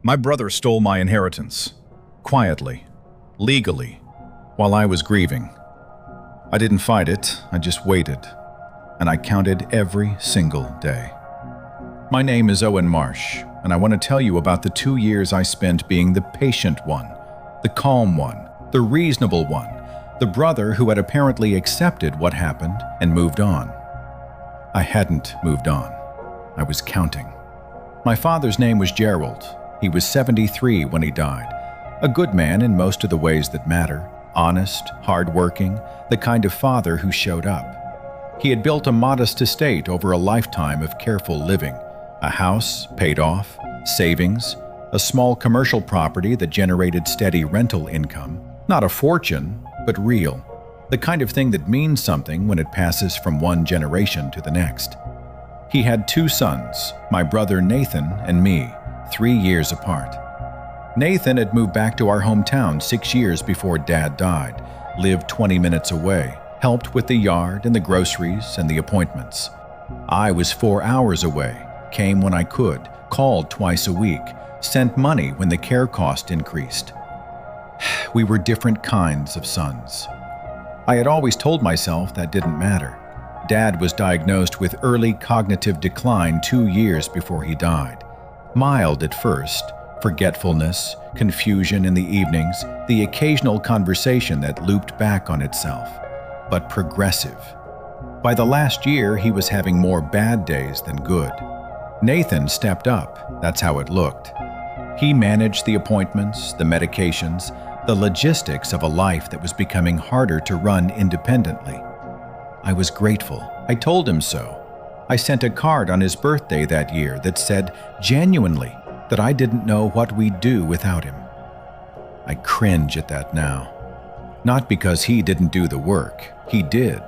My brother stole my inheritance, quietly, legally, while I was grieving. I didn't fight it, I just waited, and I counted every single day. My name is Owen Marsh, and I want to tell you about the 2 years I spent being the patient one, the calm one, the reasonable one, the brother who had apparently accepted what happened and moved on. I hadn't moved on. I was counting. My father's name was Gerald. He was 73 when he died. A good man in most of the ways that matter. Honest, hardworking, the kind of father who showed up. He had built a modest estate over a lifetime of careful living. A house paid off, savings, a small commercial property that generated steady rental income. Not a fortune, but real. The kind of thing that means something when it passes from one generation to the next. He had 2 sons, my brother Nathan and me, 3 years apart. Nathan had moved back to our hometown 6 years before Dad died, lived 20 minutes away, helped with the yard and the groceries and the appointments. I was 4 hours away, came when I could, called twice a week, sent money when the care cost increased. We were different kinds of sons. I had always told myself that didn't matter. Dad was diagnosed with early cognitive decline 2 years before he died. Mild at first, forgetfulness, confusion in the evenings, the occasional conversation that looped back on itself, but progressive. By the last year, he was having more bad days than good. Nathan stepped up, that's how it looked. He managed the appointments, the medications, the logistics of a life that was becoming harder to run independently. I was grateful. I told him so. I sent a card on his birthday that year that said, genuinely, that I didn't know what we'd do without him. I cringe at that now. Not because he didn't do the work, he did.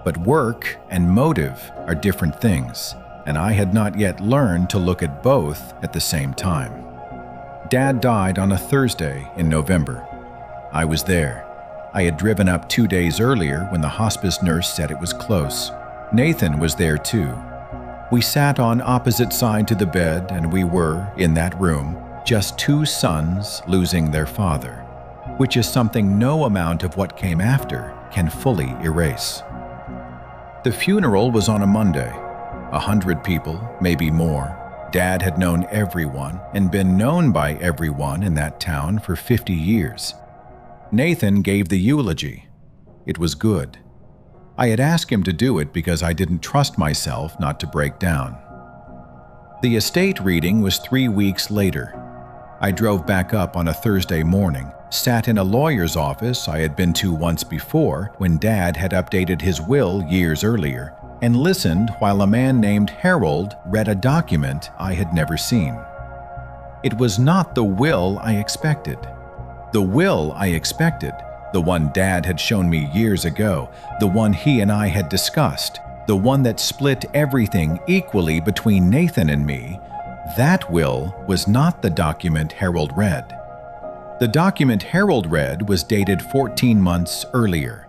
But work and motive are different things, and I had not yet learned to look at both at the same time. Dad died on a Thursday in November. I was there. I had driven up 2 days earlier when the hospice nurse said it was close. Nathan was there too. We sat on opposite sides to the bed, and we were, in that room, just 2 sons losing their father, which is something no amount of what came after can fully erase. The funeral was on a Monday. 100 people, maybe more. Dad had known everyone and been known by everyone in that town for 50 years. Nathan gave the eulogy. It was good. I had asked him to do it because I didn't trust myself not to break down. The estate reading was 3 weeks later. I drove back up on a Thursday morning, sat in a lawyer's office I had been to once before when Dad had updated his will years earlier, and listened while a man named Harold read a document I had never seen. It was not the will I expected. The will I expected, the one Dad had shown me years ago, the one he and I had discussed, the one that split everything equally between Nathan and me, that will was not the document Harold read. The document Harold read was dated 14 months earlier.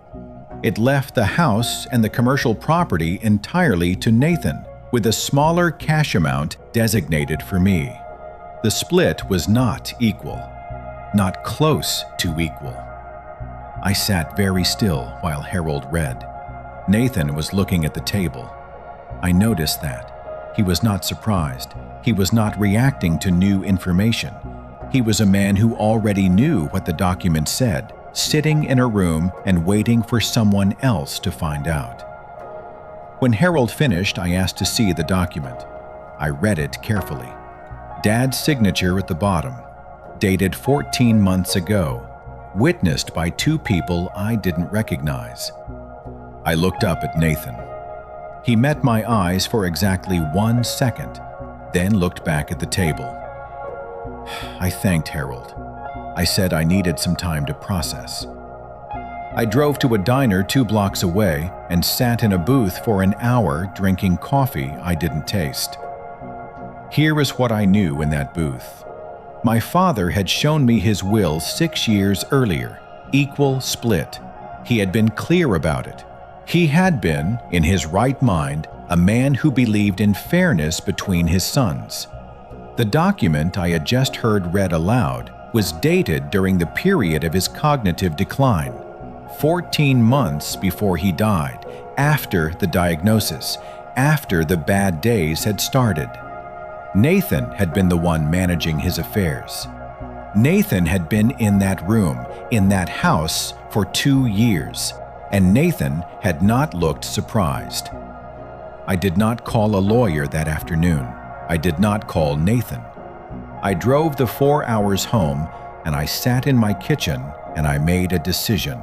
It left the house and the commercial property entirely to Nathan, with a smaller cash amount designated for me. The split was not equal, not close to equal. I sat very still while Harold read. Nathan was looking at the table. I noticed that. He was not surprised. He was not reacting to new information. He was a man who already knew what the document said, sitting in a room and waiting for someone else to find out. When Harold finished, I asked to see the document. I read it carefully. Dad's signature at the bottom, dated 14 months ago, witnessed by 2 people I didn't recognize. I looked up at Nathan. He met my eyes for exactly 1 second, then looked back at the table. I thanked Harold. I said I needed some time to process. I drove to a diner 2 blocks away and sat in a booth for an hour drinking coffee I didn't taste. Here is what I knew in that booth. My father had shown me his will 6 years earlier, equal split. He had been clear about it. He had been, in his right mind, a man who believed in fairness between his sons. The document I had just heard read aloud was dated during the period of his cognitive decline, 14 months before he died, after the diagnosis, after the bad days had started. Nathan had been the one managing his affairs. Nathan had been in that room, in that house, for 2 years, and Nathan had not looked surprised. I did not call a lawyer that afternoon. I did not call Nathan. I drove the 4 hours home, and I sat in my kitchen, and I made a decision.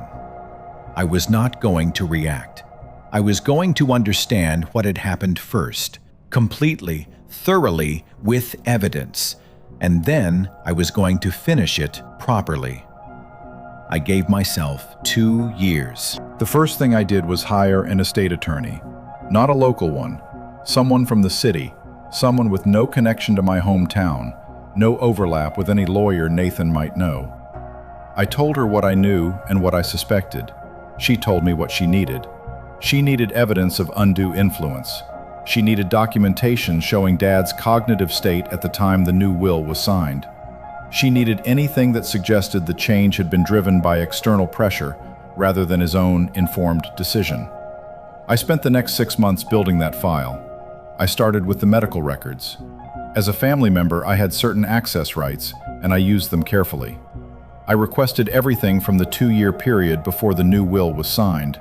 I was not going to react. I was going to understand what had happened first, completely, thoroughly, with evidence, and then I was going to finish it properly. I gave myself 2 years. The first thing I did was hire an estate attorney, not a local one, someone from the city, someone with no connection to my hometown, no overlap with any lawyer Nathan might know. I told her what I knew and what I suspected. She told me what she needed. She needed evidence of undue influence. She needed documentation showing Dad's cognitive state at the time the new will was signed. She needed anything that suggested the change had been driven by external pressure rather than his own informed decision. I spent the next 6 months building that file. I started with the medical records. As a family member, I had certain access rights, and I used them carefully. I requested everything from the 2-year period before the new will was signed: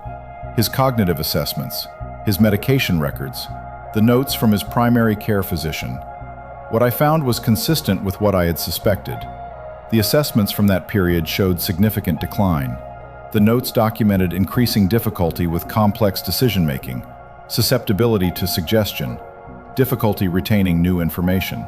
his cognitive assessments, his medication records, the notes from his primary care physician. What I found was consistent with what I had suspected. The assessments from that period showed significant decline. The notes documented increasing difficulty with complex decision-making, susceptibility to suggestion, difficulty retaining new information.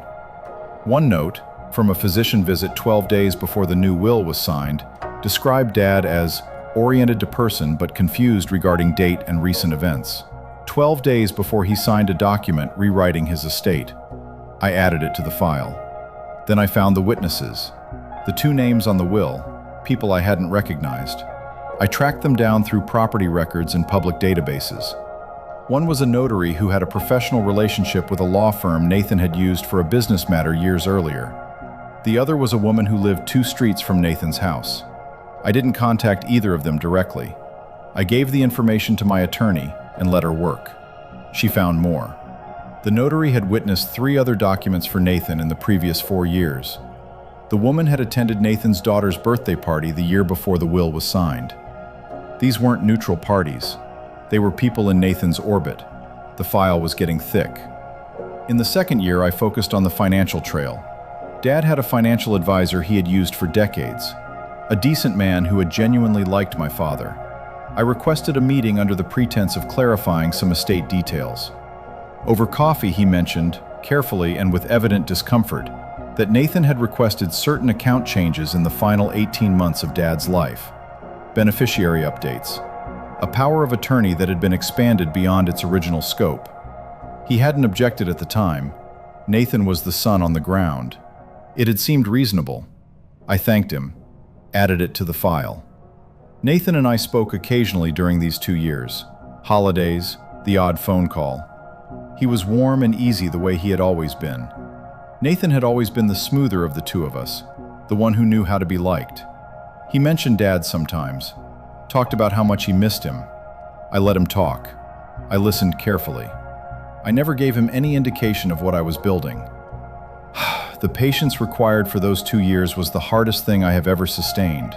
One note, from a physician visit 12 days before the new will was signed, described Dad as oriented to person but confused regarding date and recent events. 12 days before he signed a document rewriting his estate. I added it to the file. Then I found the witnesses, the 2 names on the will, people I hadn't recognized. I tracked them down through property records and public databases. One was a notary who had a professional relationship with a law firm Nathan had used for a business matter years earlier. The other was a woman who lived 2 streets from Nathan's house. I didn't contact either of them directly. I gave the information to my attorney and let her work. She found more. The notary had witnessed 3 other documents for Nathan in the previous 4 years. The woman had attended Nathan's daughter's birthday party the year before the will was signed. These weren't neutral parties. They were people in Nathan's orbit. The file was getting thick. In the 2nd year, I focused on the financial trail. Dad had a financial advisor he had used for decades, a decent man who had genuinely liked my father. I requested a meeting under the pretense of clarifying some estate details. Over coffee, he mentioned, carefully and with evident discomfort, that Nathan had requested certain account changes in the final 18 months of Dad's life. Beneficiary updates. A power of attorney that had been expanded beyond its original scope. He hadn't objected at the time. Nathan was the son on the ground. It had seemed reasonable. I thanked him, added it to the file. Nathan and I spoke occasionally during these 2 years. Holidays, the odd phone call. He was warm and easy the way he had always been. Nathan had always been the smoother of the 2 of us, the one who knew how to be liked. He mentioned Dad sometimes, talked about how much he missed him. I let him talk. I listened carefully. I never gave him any indication of what I was building. The patience required for those 2 years was the hardest thing I have ever sustained.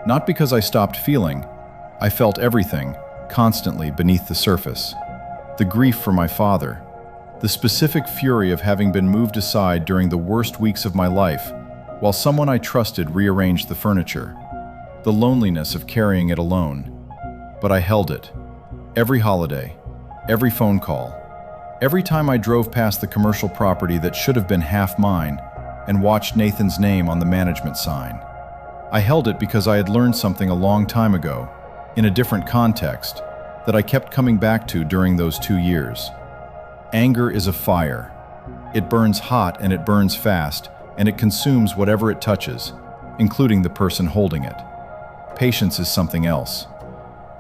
Not because I stopped feeling. I felt everything, constantly beneath the surface. The grief for my father. The specific fury of having been moved aside during the worst weeks of my life, while someone I trusted rearranged the furniture. The loneliness of carrying it alone. But I held it. Every holiday, every phone call, every time I drove past the commercial property that should have been half mine and watched Nathan's name on the management sign. I held it because I had learned something a long time ago, in a different context, that I kept coming back to during those 2 years. Anger is a fire. It burns hot and it burns fast, and it consumes whatever it touches, including the person holding it. Patience is something else.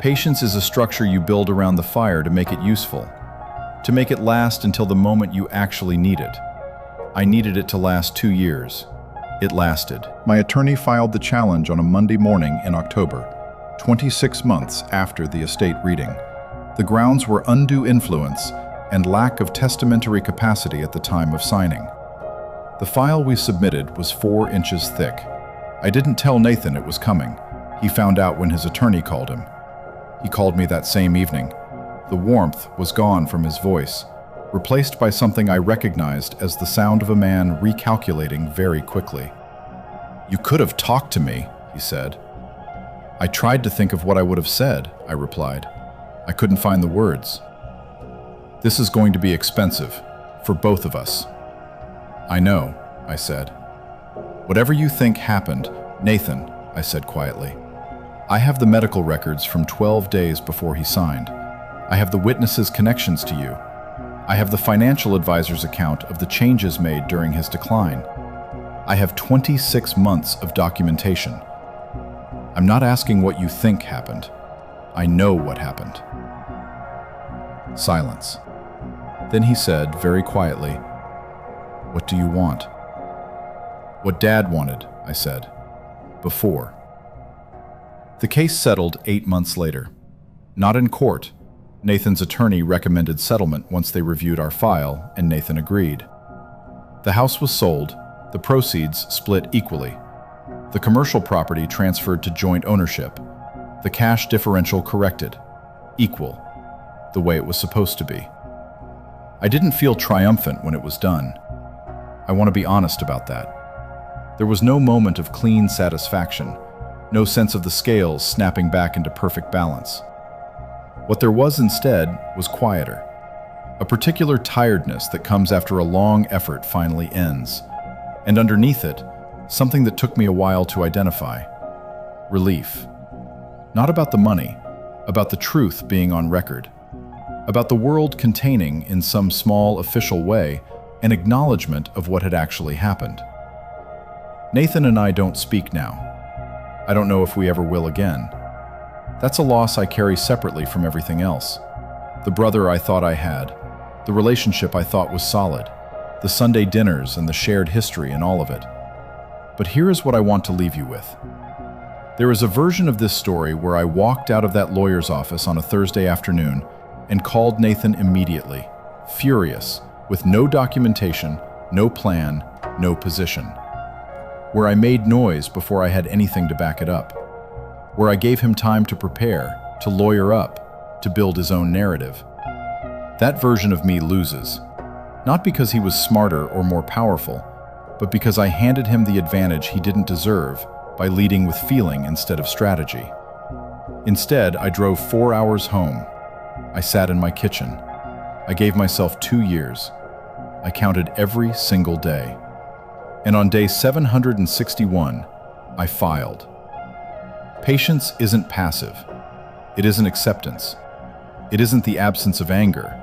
Patience is a structure you build around the fire to make it useful, to make it last until the moment you actually need it. I needed it to last 2 years. It lasted. My attorney filed the challenge on a Monday morning in October, 26 months after the estate reading. The grounds were undue influence and lack of testamentary capacity at the time of signing. The file we submitted was 4 inches thick. I didn't tell Nathan it was coming. He found out when his attorney called him. He called me that same evening. The warmth was gone from his voice, replaced by something I recognized as the sound of a man recalculating very quickly. "You could have talked to me," he said. "I tried to think of what I would have said," I replied. I couldn't find the words. "This is going to be expensive, for both of us." "I know," I said. "Whatever you think happened, Nathan," I said quietly. "I have the medical records from 12 days before he signed. I have the witnesses' connections to you. I have the financial advisor's account of the changes made during his decline. I have 26 months of documentation. I'm not asking what you think happened. I know what happened." Silence. Then he said, very quietly, "What do you want?" "What Dad wanted," I said. "Before." The case settled 8 months later. Not in court. Nathan's attorney recommended settlement once they reviewed our file, and Nathan agreed. The house was sold, the proceeds split equally. The commercial property transferred to joint ownership. The cash differential corrected. Equal. The way it was supposed to be. I didn't feel triumphant when it was done. I want to be honest about that. There was no moment of clean satisfaction, no sense of the scales snapping back into perfect balance. What there was instead was quieter. A particular tiredness that comes after a long effort finally ends. And underneath it, something that took me a while to identify. Relief. Not about the money, about the truth being on record. About the world containing, in some small official way, an acknowledgement of what had actually happened. Nathan and I don't speak now. I don't know if we ever will again. That's a loss I carry separately from everything else. The brother I thought I had, the relationship I thought was solid, the Sunday dinners and the shared history and all of it. But here is what I want to leave you with. There is a version of this story where I walked out of that lawyer's office on a Thursday afternoon and called Nathan immediately, furious, with no documentation, no plan, no position. Where I made noise before I had anything to back it up. Where I gave him time to prepare, to lawyer up, to build his own narrative. That version of me loses. Not because he was smarter or more powerful, but because I handed him the advantage he didn't deserve by leading with feeling instead of strategy. Instead, I drove 4 hours home. I sat in my kitchen. I gave myself 2 years. I counted every single day. And on day 761, I filed. Patience isn't passive. It isn't acceptance. It isn't the absence of anger.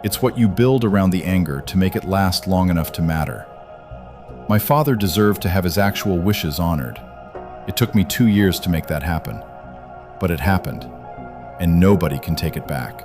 It's what you build around the anger to make it last long enough to matter. My father deserved to have his actual wishes honored. It took me 2 years to make that happen. But it happened, and nobody can take it back.